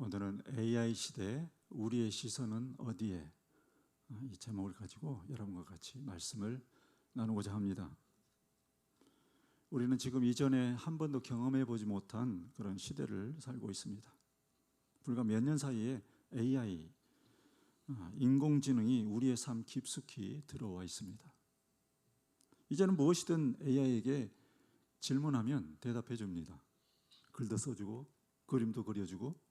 오늘은 AI 시대 우리의 시선은 어디에? 이 제목을 가지고 여러분과 같이 말씀을 나누고자 합니다. 우리는 지금 이전에 한 번도 경험해 보지 못한 그런 시대를 살고 있습니다. 불과 몇 년 사이에 AI, 인공지능이 우리의 삶 깊숙이 들어와 있습니다. 이제는 무엇이든 AI에게 질문하면 대답해 줍니다. 글도 써주고 그림도 그려주고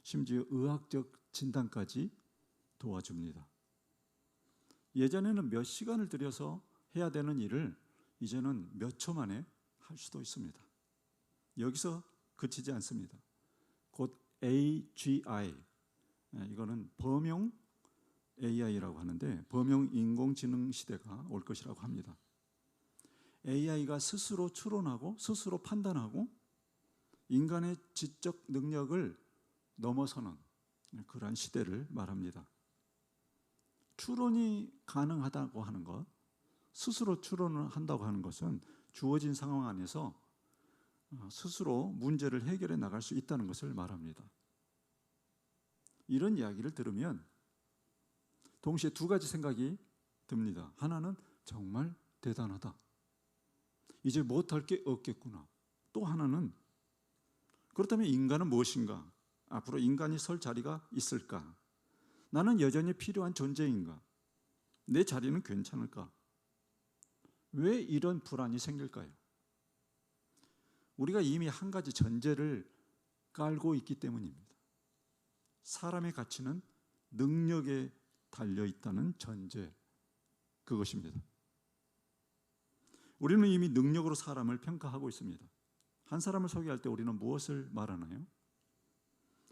심지어 의학적 진단까지 도와줍니다. 예전에는 몇 시간을 들여서 해야 되는 일을 이제는 몇 초 만에 할 수도 있습니다. 여기서 그치지 않습니다. 곧 AGI, 이거는 범용 AI라고 하는데 범용 인공지능 시대가 올 것이라고 합니다. AI가 스스로 추론하고 스스로 판단하고 인간의 지적 능력을 넘어서는 그러한 시대를 말합니다. 추론이 가능하다고 하는 것, 스스로 추론을 한다고 하는 것은 주어진 상황 안에서 스스로 문제를 해결해 나갈 수 있다는 것을 말합니다. 이런 이야기를 들으면 동시에 두 가지 생각이 듭니다. 하나는 정말 대단하다. 이제 못할 게 없겠구나. 또 하나는 그렇다면 인간은 무엇인가? 앞으로 인간이 설 자리가 있을까? 나는 여전히 필요한 존재인가? 내 자리는 괜찮을까? 왜 이런 불안이 생길까요? 우리가 이미 한 가지 전제를 깔고 있기 때문입니다. 사람의 가치는 능력에 달려있다는 전제, 그것입니다. 우리는 이미 능력으로 사람을 평가하고 있습니다. 한 사람을 소개할 때 우리는 무엇을 말하나요?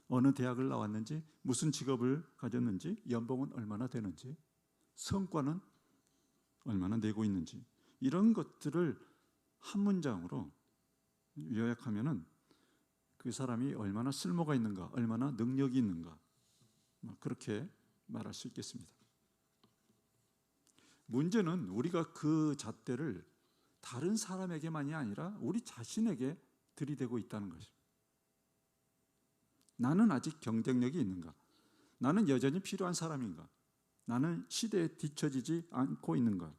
어느 대학을 나왔는지, 무슨 직업을 가졌는지, 연봉은 얼마나 되는지, 성과는 얼마나 내고 있는지, 이런 것들을 한 문장으로 요약하면은 그 사람이 얼마나 쓸모가 있는가, 얼마나 능력이 있는가, 그렇게 말할 수 있겠습니다. 문제는 우리가 그 잣대를 다른 사람에게만이 아니라 우리 자신에게 들이대고 있다는 것입니다. 나는 아직 경쟁력이 있는가? 나는 여전히 필요한 사람인가? 나는 시대에 뒤처지지 않고 있는가?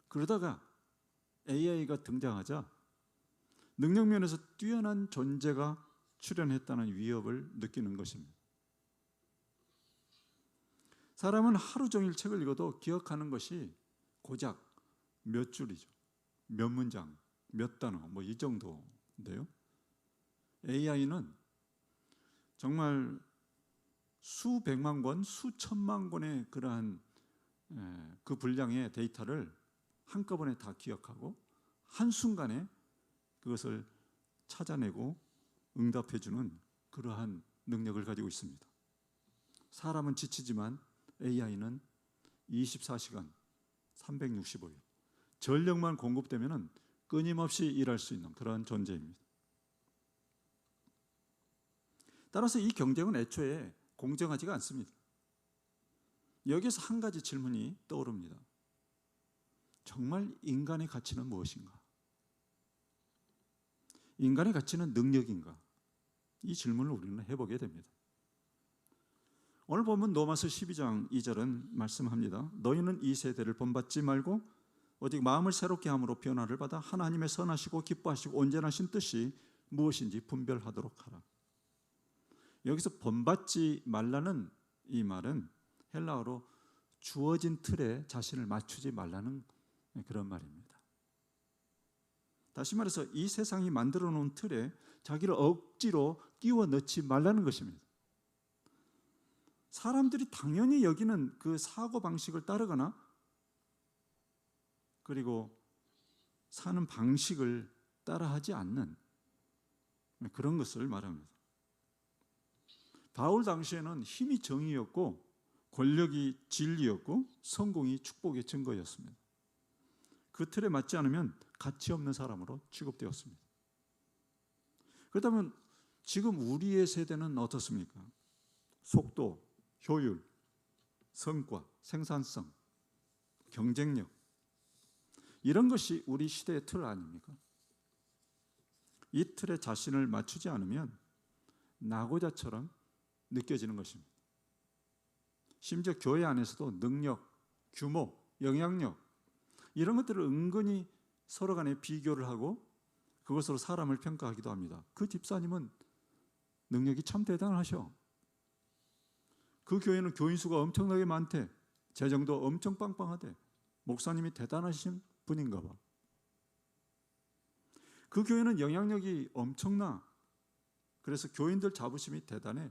그러다가 AI가 등장하자 능력 면에서 뛰어난 존재가 출현했다는 위협을 느끼는 것입니다. 사람은 하루 종일 책을 읽어도 기억하는 것이 고작 몇 줄이죠. 몇 문장, 몇 단어, 이 정도인데요. AI는 정말 수백만 권, 수천만 권의 그러한 그 분량의 데이터를 한꺼번에 다 기억하고 한순간에 그것을 찾아내고 응답해주는 그러한 능력을 가지고 있습니다. 사람은 지치지만 AI는 24시간 365일 전력만 공급되면 끊임없이 일할 수 있는 그런 존재입니다. 따라서 이 경쟁은 애초에 공정하지가 않습니다. 여기서 한 가지 질문이 떠오릅니다. 정말 인간의 가치는 무엇인가? 인간의 가치는 능력인가? 이 질문을 우리는 해보게 됩니다. 오늘 보면 로마서 12장 2절은 말씀합니다. 너희는 이 세대를 본받지 말고 오직 마음을 새롭게 함으로 변화를 받아 하나님의 선하시고 기뻐하시고 온전하신 뜻이 무엇인지 분별하도록 하라. 여기서 본받지 말라는 이 말은 헬라어로 주어진 틀에 자신을 맞추지 말라는 그런 말입니다. 다시 말해서 이 세상이 만들어 놓은 틀에 자기를 억지로 끼워 넣지 말라는 것입니다. 사람들이 당연히 여기는 그 사고방식을 따르거나 그리고 사는 방식을 따라하지 않는 그런 것을 말합니다. 바울 당시에는 힘이 정의였고 권력이 진리였고 성공이 축복의 증거였습니다. 그 틀에 맞지 않으면 가치 없는 사람으로 취급되었습니다. 그렇다면 지금 우리의 세대는 어떻습니까? 속도, 효율, 성과, 생산성, 경쟁력, 이런 것이 우리 시대의 틀 아닙니까? 이 틀에 자신을 맞추지 않으면 낙오자처럼 느껴지는 것입니다. 심지어 교회 안에서도 능력, 규모, 영향력 이런 것들을 은근히 서로 간에 비교를 하고 그것으로 사람을 평가하기도 합니다. 그 집사님은 능력이 참 대단하셔. 그 교회는 교인 수가 엄청나게 많대. 재정도 엄청 빵빵하대. 목사님이 대단하신 분인가 봐. 그 교회는 영향력이 엄청나. 그래서 교인들 자부심이 대단해.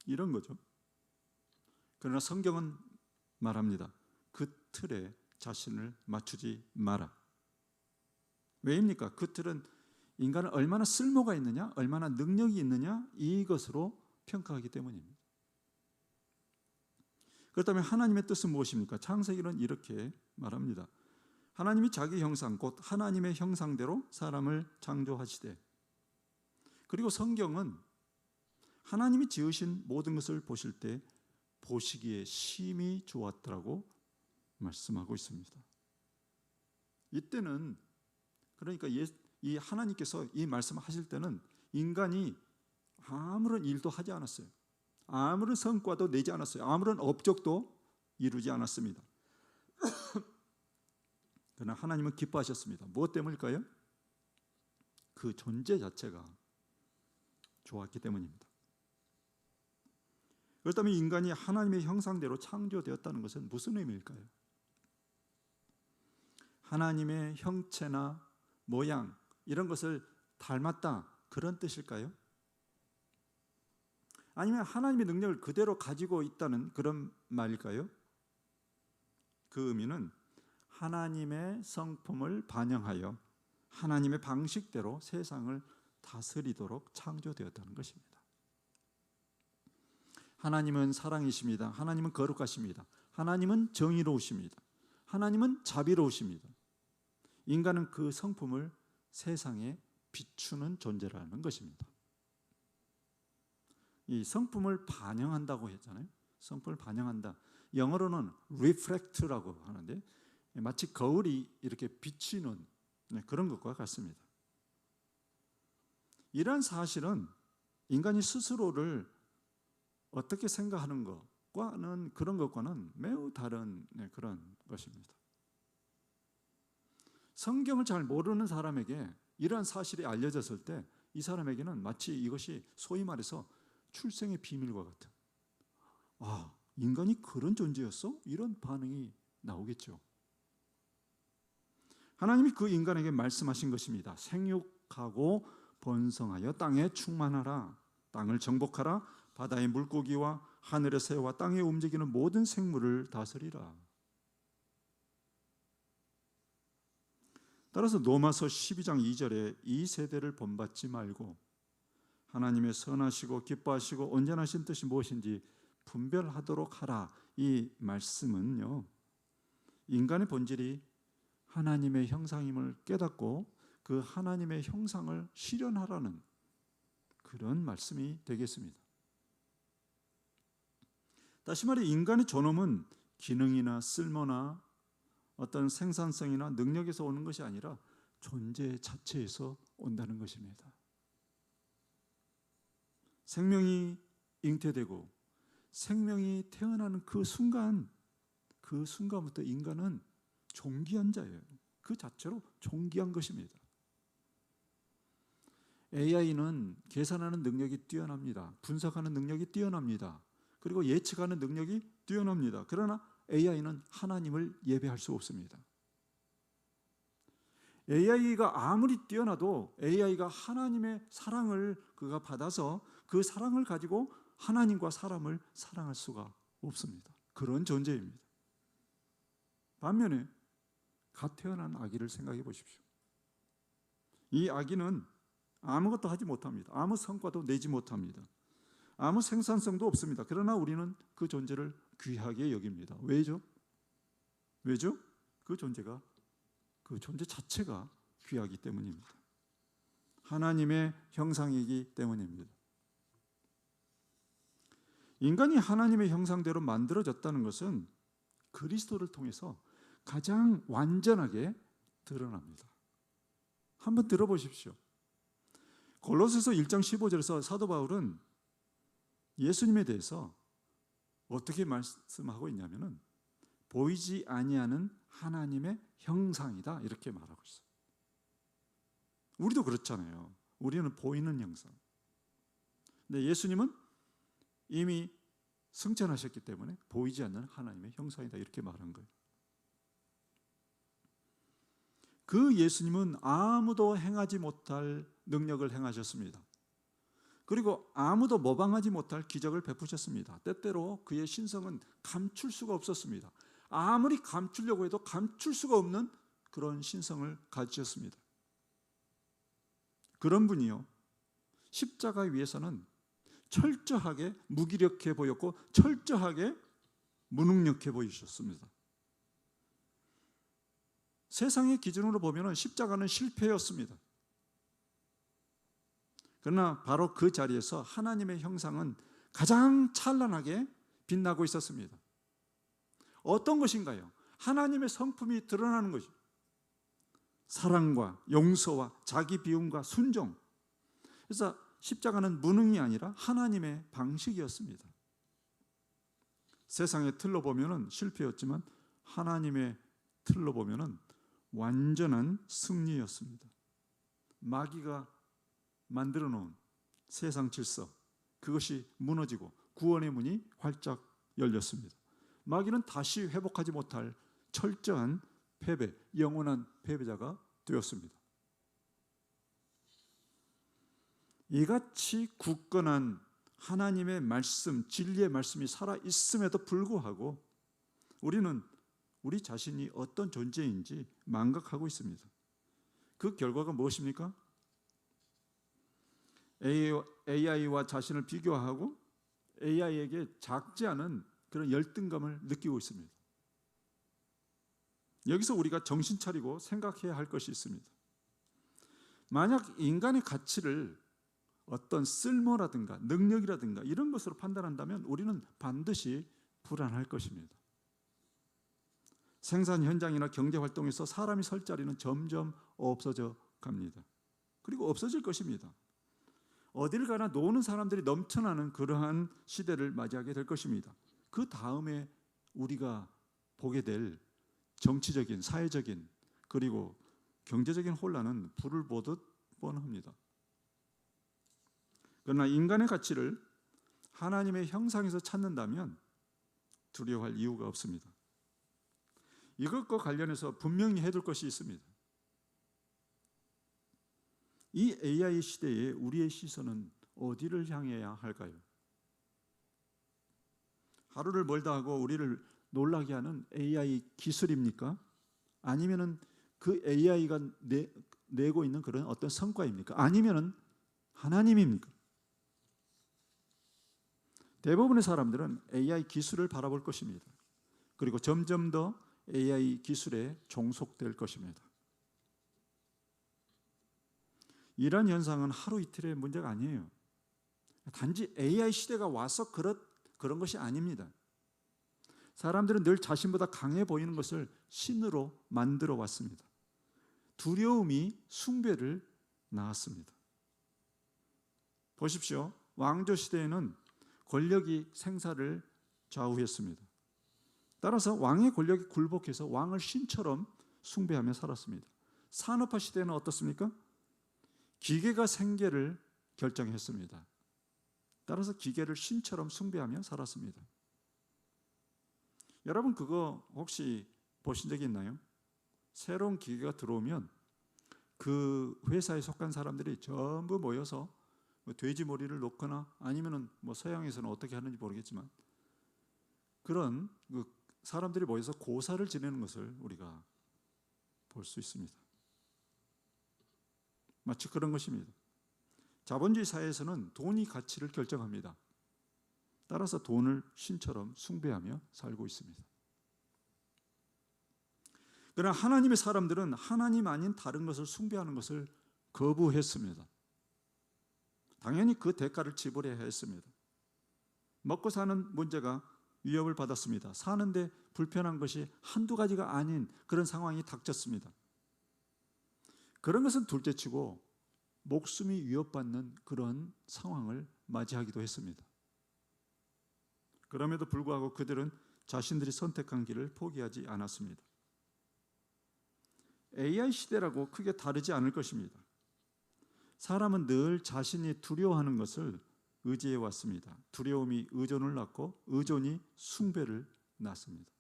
이런 거죠. 그러나 성경은 말합니다. 그 틀에 자신을 맞추지 마라. 왜입니까? 그 틀은 인간은 얼마나 쓸모가 있느냐, 얼마나 능력이 있느냐 이것으로 평가하기 때문입니다. 그렇다면 하나님의 뜻은 무엇입니까? 창세기는 이렇게 말합니다. 하나님이 자기 형상 곧 하나님의 형상대로 사람을 창조하시되, 그리고 성경은 하나님이 지으신 모든 것을 보실 때 보시기에 심히 좋았더라고 말씀하고 있습니다. 이때는 그러니까 이 하나님께서 이 말씀하실 때는 인간이 아무런 일도 하지 않았어요. 아무런 성과도 내지 않았어요. 아무런 업적도 이루지 않았습니다. 그러나 하나님은 기뻐하셨습니다. 무엇 때문일까요? 그 존재 자체가 좋았기 때문입니다. 그렇다면 인간이 하나님의 형상대로 창조되었다는 것은 무슨 의미일까요? 하나님의 형체나 모양 이런 것을 닮았다 그런 뜻일까요? 아니면 하나님의 능력을 그대로 가지고 있다는 그런 말일까요? 그 의미는 하나님의 성품을 반영하여 하나님의 방식대로 세상을 다스리도록 창조되었다는 것입니다. 하나님은 사랑이십니다. 하나님은 거룩하십니다. 하나님은 정의로우십니다. 하나님은 자비로우십니다. 인간은 그 성품을 세상에 비추는 존재라는 것입니다. 이 성품을 반영한다고 했잖아요. 성품을 반영한다. 영어로는 reflect라고 하는데 마치 거울이 이렇게 비치는 그런 것과 같습니다. 이러한 사실은 인간이 스스로를 어떻게 생각하는 것과는 그런 것과는 매우 다른 그런 것입니다. 성경을 잘 모르는 사람에게 이러한 사실이 알려졌을 때 이 사람에게는 마치 이것이 소위 말해서 출생의 비밀과 같은, 아, 인간이 그런 존재였어? 이런 반응이 나오겠죠. 하나님이 그 인간에게 말씀하신 것입니다. 생육하고 번성하여 땅에 충만하라. 땅을 정복하라. 바다의 물고기와 하늘의 새와 땅에 움직이는 모든 생물을 다스리라. 따라서 로마서 12장 2절에 이 세대를 본받지 말고 하나님의 선하시고 기뻐하시고 온전하신 뜻이 무엇인지 분별하도록 하라. 이 말씀은요, 인간의 본질이 하나님의 형상임을 깨닫고 그 하나님의 형상을 실현하라는 그런 말씀이 되겠습니다. 다시 말해 인간의 존엄은 기능이나 쓸모나 어떤 생산성이나 능력에서 오는 것이 아니라 존재 자체에서 온다는 것입니다. 생명이 잉태되고 생명이 태어나는 그 순간부터 인간은 존귀한 자예요. 그 자체로 존귀한 것입니다. AI는 계산하는 능력이 뛰어납니다. 분석하는 능력이 뛰어납니다. 그리고 예측하는 능력이 뛰어납니다. 그러나 AI는 하나님을 예배할 수 없습니다. AI가 아무리 뛰어나도 AI가 하나님의 사랑을 그가 받아서 그 사랑을 가지고 하나님과 사람을 사랑할 수가 없습니다. 그런 존재입니다. 반면에 갓 태어난 아기를 생각해 보십시오. 이 아기는 아무것도 하지 못합니다. 아무 성과도 내지 못합니다. 아무 생산성도 없습니다. 그러나 우리는 그 존재를 귀하게 여깁니다. 왜죠? 그 존재 자체가 귀하기 때문입니다. 하나님의 형상이기 때문입니다. 인간이 하나님의 형상대로 만들어졌다는 것은 그리스도를 통해서 가장 완전하게 드러납니다. 한번 들어보십시오. 골로새서 1장 15절에서 사도 바울은 예수님에 대해서 어떻게 말씀하고 있냐면은 보이지 아니하는 하나님의 형상이다 이렇게 말하고 있어요. 우리도 그렇잖아요. 우리는 보이는 형상. 근데 예수님은 이미 승천하셨기 때문에 보이지 않는 하나님의 형상이다 이렇게 말한 거예요. 그 예수님은 아무도 행하지 못할 능력을 행하셨습니다. 그리고 아무도 모방하지 못할 기적을 베푸셨습니다. 때때로 그의 신성은 감출 수가 없었습니다. 아무리 감추려고 해도 감출 수가 없는 그런 신성을 가지셨습니다. 그런 분이요, 십자가 위에서는 철저하게 무기력해 보였고 철저하게 무능력해 보이셨습니다. 세상의 기준으로 보면 십자가는 실패였습니다. 그러나 바로 그 자리에서 하나님의 형상은 가장 찬란하게 빛나고 있었습니다. 어떤 것인가요? 하나님의 성품이 드러나는 것이죠. 사랑과 용서와 자기 비움과 순종. 그래서 십자가는 무능이 아니라 하나님의 방식이었습니다. 세상의 틀로 보면 실패였지만 하나님의 틀로 보면 완전한 승리였습니다. 마귀가 만들어 놓은 세상 질서, 그것이 무너지고 구원의 문이 활짝 열렸습니다. 마귀는 다시 회복하지 못할 철저한 패배, 영원한 패배자가 되었습니다. 이같이 굳건한 하나님의 말씀, 진리의 말씀이 살아있음에도 불구하고 우리는 우리 자신이 어떤 존재인지 망각하고 있습니다. 그 결과가 무엇입니까? AI와 자신을 비교하고 AI에게 작지 않은 그런 열등감을 느끼고 있습니다. 여기서 우리가 정신 차리고 생각해야 할 것이 있습니다. 만약 인간의 가치를 어떤 쓸모라든가 능력이라든가 이런 것으로 판단한다면 우리는 반드시 불안할 것입니다. 생산 현장이나 경제 활동에서 사람이 설 자리는 점점 없어져 갑니다. 그리고 없어질 것입니다. 어딜 가나 노는 사람들이 넘쳐나는 그러한 시대를 맞이하게 될 것입니다. 그 다음에 우리가 보게 될 정치적인, 사회적인 그리고 경제적인 혼란은 불을 보듯 뻔합니다. 그러나 인간의 가치를 하나님의 형상에서 찾는다면 두려워할 이유가 없습니다. 이것과 관련해서 분명히 해둘 것이 있습니다. 이 AI 시대에 우리의 시선은 어디를 향해야 할까요? 하루를 멀다 하고 우리를 놀라게 하는 AI 기술입니까? 아니면은 그 AI가 내고 있는 그런 어떤 성과입니까? 아니면은 하나님입니까? 대부분의 사람들은 AI 기술을 바라볼 것입니다. 그리고 점점 더 AI 기술에 종속될 것입니다. 이런 현상은 하루 이틀의 문제가 아니에요. 단지 AI 시대가 와서 그런 것이 아닙니다. 사람들은 늘 자신보다 강해 보이는 것을 신으로 만들어 왔습니다. 두려움이 숭배를 낳았습니다. 보십시오. 왕조 시대에는 권력이 생사를 좌우했습니다. 따라서 왕의 권력이 굴복해서 왕을 신처럼 숭배하며 살았습니다. 산업화 시대는 어떻습니까? 기계가 생계를 결정했습니다. 따라서 기계를 신처럼 숭배하며 살았습니다. 여러분 그거 혹시 보신 적이 있나요? 새로운 기계가 들어오면 그 회사에 속한 사람들이 전부 모여서 돼지 머리를 놓거나 아니면은 서양에서는 어떻게 하는지 모르겠지만 그런 사람들이 모여서 고사를 지내는 것을 우리가 볼 수 있습니다. 마치 그런 것입니다. 자본주의 사회에서는 돈이 가치를 결정합니다. 따라서 돈을 신처럼 숭배하며 살고 있습니다. 그러나 하나님의 사람들은 하나님 아닌 다른 것을 숭배하는 것을 거부했습니다. 당연히 그 대가를 지불해야 했습니다. 먹고 사는 문제가 위협을 받았습니다. 사는데 불편한 것이 한두 가지가 아닌 그런 상황이 닥쳤습니다. 그런 것은 둘째치고 목숨이 위협받는 그런 상황을 맞이하기도 했습니다. 그럼에도 불구하고 그들은 자신들이 선택한 길을 포기하지 않았습니다. AI 시대라고 크게 다르지 않을 것입니다. 사람은 늘 자신이 두려워하는 것을 의지해 왔습니다. 두려움이 의존을 낳고 의존이 숭배를 낳습니다.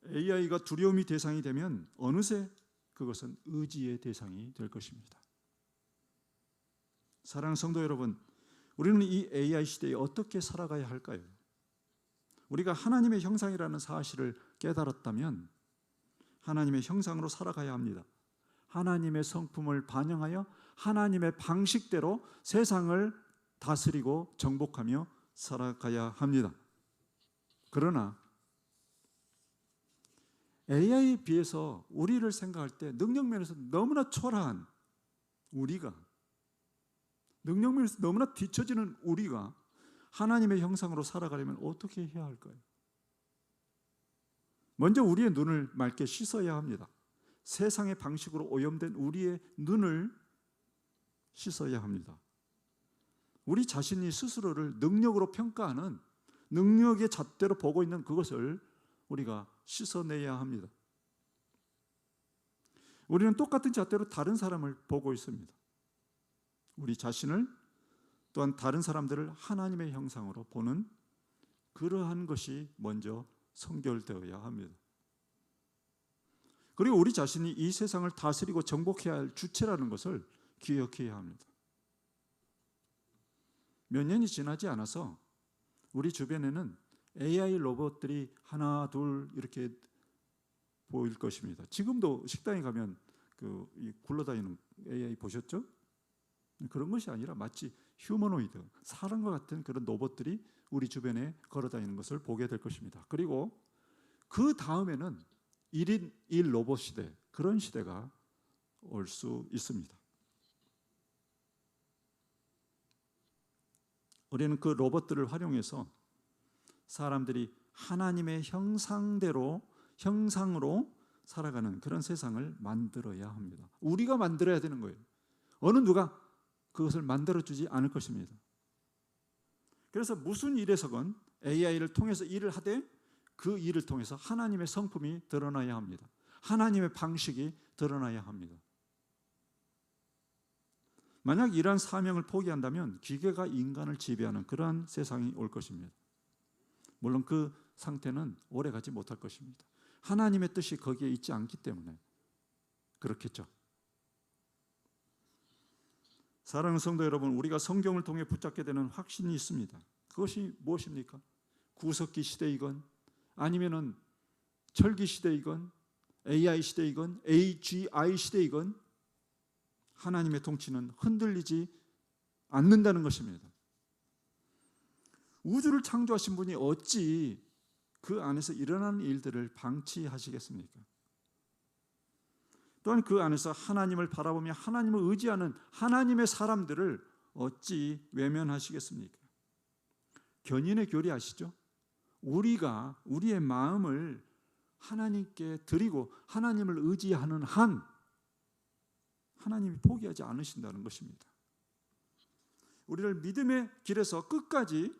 AI가 두려움이 대상이 되면 어느새 그것은 의지의 대상이 될 것입니다. 사랑하는 성도 여러분, 우리는 이 AI 시대에 어떻게 살아가야 할까요? 우리가 하나님의 형상이라는 사실을 깨달았다면 하나님의 형상으로 살아가야 합니다. 하나님의 성품을 반영하여 하나님의 방식대로 세상을 다스리고 정복하며 살아가야 합니다. 그러나 AI에 비해서 우리를 생각할 때 능력면에서 너무나 초라한 우리가, 능력면에서 너무나 뒤처지는 우리가 하나님의 형상으로 살아가려면 어떻게 해야 할까요? 먼저 우리의 눈을 맑게 씻어야 합니다. 세상의 방식으로 오염된 우리의 눈을 씻어야 합니다. 우리 자신이 스스로를 능력으로 평가하는, 능력의 잣대로 보고 있는 그것을 우리가 씻어내야 합니다. 우리는 똑같은 잣대로 다른 사람을 보고 있습니다. 우리 자신을 또한 다른 사람들을 하나님의 형상으로 보는 그러한 것이 먼저 성결되어야 합니다. 그리고 우리 자신이 이 세상을 다스리고 정복해야 할 주체라는 것을 기억해야 합니다. 몇 년이 지나지 않아서 우리 주변에는 AI 로봇들이 하나 둘 이렇게 보일 것입니다. 지금도 식당에 가면 이 굴러다니는 AI 보셨죠? 그런 것이 아니라 마치 휴머노이드, 사람과 같은 그런 로봇들이 우리 주변에 걸어다니는 것을 보게 될 것입니다. 그리고 그 다음에는 1인 1 로봇 시대, 그런 시대가 올 수 있습니다. 우리는 그 로봇들을 활용해서 사람들이 하나님의 형상으로 살아가는 그런 세상을 만들어야 합니다. 우리가 만들어야 되는 거예요. 어느 누가 그것을 만들어주지 않을 것입니다. 그래서 무슨 일에서건 AI를 통해서 일을 하되 그 일을 통해서 하나님의 성품이 드러나야 합니다. 하나님의 방식이 드러나야 합니다. 만약 이러한 사명을 포기한다면 기계가 인간을 지배하는 그러한 세상이 올 것입니다. 물론 그 상태는 오래가지 못할 것입니다. 하나님의 뜻이 거기에 있지 않기 때문에 그렇겠죠. 사랑하는 성도 여러분, 우리가 성경을 통해 붙잡게 되는 확신이 있습니다. 그것이 무엇입니까? 구석기 시대이건 아니면은 철기 시대이건 AI 시대이건 AGI 시대이건 하나님의 통치는 흔들리지 않는다는 것입니다. 우주를 창조하신 분이 어찌 그 안에서 일어나는 일들을 방치하시겠습니까? 또한 그 안에서 하나님을 바라보며 하나님을 의지하는 하나님의 사람들을 어찌 외면하시겠습니까? 견인의 교리 아시죠? 우리가 우리의 마음을 하나님께 드리고 하나님을 의지하는 한 하나님이 포기하지 않으신다는 것입니다. 우리를 믿음의 길에서 끝까지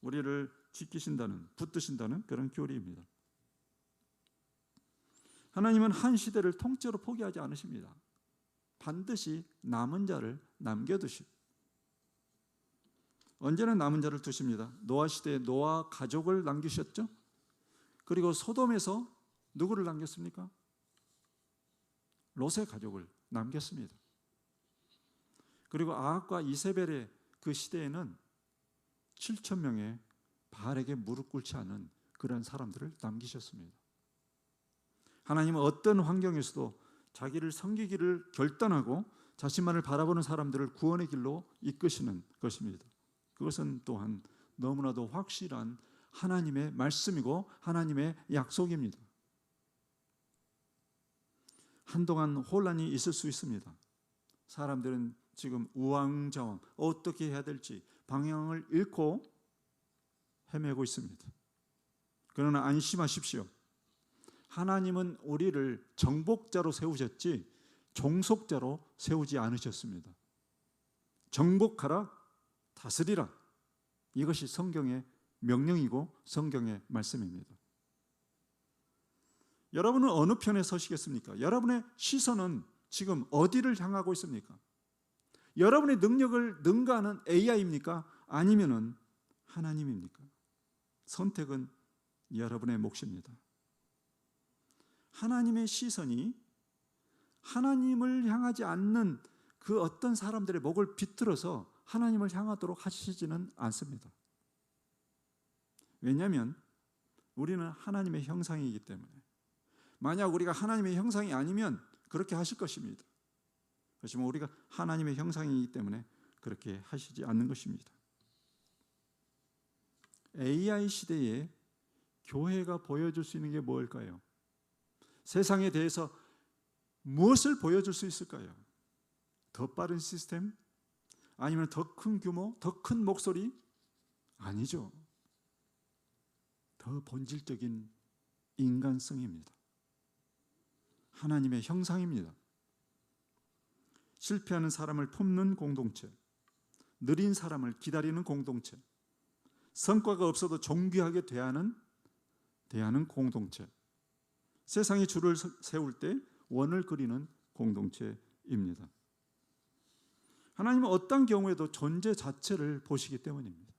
우리를 지키신다는, 붙드신다는 그런 교리입니다. 하나님은 한 시대를 통째로 포기하지 않으십니다. 반드시 남은 자를 남겨두십니다. 언제나 남은 자를 두십니다. 노아 시대에 노아 가족을 남기셨죠? 그리고 소돔에서 누구를 남겼습니까? 롯의 가족을 남겼습니다. 그리고 아합과 이세벨의 그 시대에는 7천 명의 바알에게 무릎 꿇지 않은 그런 사람들을 남기셨습니다. 하나님은 어떤 환경에서도 자기를 섬기기를 결단하고 자신만을 바라보는 사람들을 구원의 길로 이끄시는 것입니다. 그것은 또한 너무나도 확실한 하나님의 말씀이고 하나님의 약속입니다. 한동안 혼란이 있을 수 있습니다. 사람들은 지금 우왕좌왕 어떻게 해야 될지 방향을 잃고 헤매고 있습니다. 그러나 안심하십시오. 하나님은 우리를 정복자로 세우셨지 종속자로 세우지 않으셨습니다. 정복하라, 다스리라. 이것이 성경의 명령이고 성경의 말씀입니다. 여러분은 어느 편에 서시겠습니까? 여러분의 시선은 지금 어디를 향하고 있습니까? 여러분의 능력을 능가하는 AI입니까? 아니면은 하나님입니까? 선택은 여러분의 몫입니다. 하나님의 시선이 하나님을 향하지 않는 그 어떤 사람들의 목을 비틀어서 하나님을 향하도록 하시지는 않습니다. 왜냐하면 우리는 하나님의 형상이기 때문에. 만약 우리가 하나님의 형상이 아니면 그렇게 하실 것입니다. 그렇지만 우리가 하나님의 형상이기 때문에 그렇게 하시지 않는 것입니다. AI 시대에 교회가 보여줄 수 있는 게 뭘까요? 세상에 대해서 무엇을 보여줄 수 있을까요? 더 빠른 시스템? 아니면 더 큰 규모? 더 큰 목소리? 아니죠. 더 본질적인 인간성입니다. 하나님의 형상입니다. 실패하는 사람을 품는 공동체, 느린 사람을 기다리는 공동체, 성과가 없어도 존귀하게 대하는 공동체, 세상이 줄을 세울 때 원을 그리는 공동체입니다. 하나님은 어떤 경우에도 존재 자체를 보시기 때문입니다.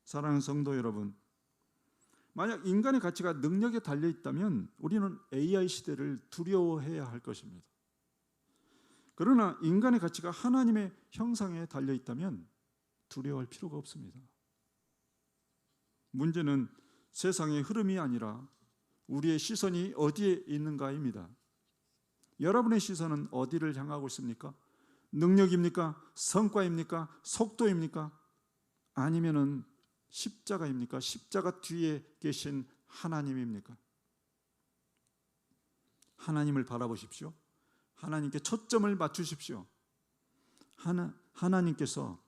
사랑하는 성도 여러분, 만약 인간의 가치가 능력에 달려 있다면 우리는 AI 시대를 두려워해야 할 것입니다. 그러나 인간의 가치가 하나님의 형상에 달려 있다면 두려워할 필요가 없습니다. 문제는 세상의 흐름이 아니라 우리의 시선이 어디에 있는가입니다. 여러분의 시선은 어디를 향하고 있습니까? 능력입니까? 성과입니까? 속도입니까? 아니면은 십자가입니까? 십자가 뒤에 계신 하나님입니까? 하나님을 바라보십시오. 하나님께 초점을 맞추십시오. 하나님께서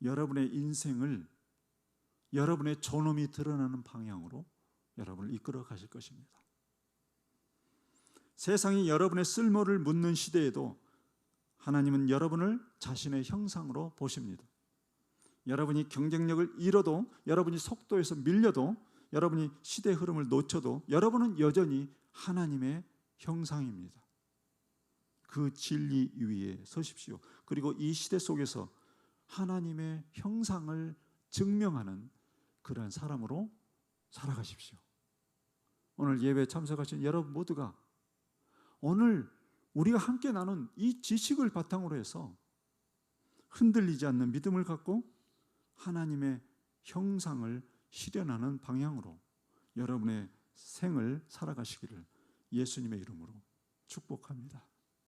여러분의 인생을 여러분의 존엄이 드러나는 방향으로 여러분을 이끌어 가실 것입니다. 세상이 여러분의 쓸모를 묻는 시대에도 하나님은 여러분을 자신의 형상으로 보십니다. 여러분이 경쟁력을 잃어도, 여러분이 속도에서 밀려도, 여러분이 시대 흐름을 놓쳐도 여러분은 여전히 하나님의 형상입니다. 그 진리 위에 서십시오. 그리고 이 시대 속에서 하나님의 형상을 증명하는 그러한 사람으로 살아가십시오. 오늘 예배에 참석하신 여러분 모두가 오늘 우리가 함께 나눈 이 지식을 바탕으로 해서 흔들리지 않는 믿음을 갖고 하나님의 형상을 실현하는 방향으로 여러분의 생을 살아가시기를 예수님의 이름으로 축복합니다.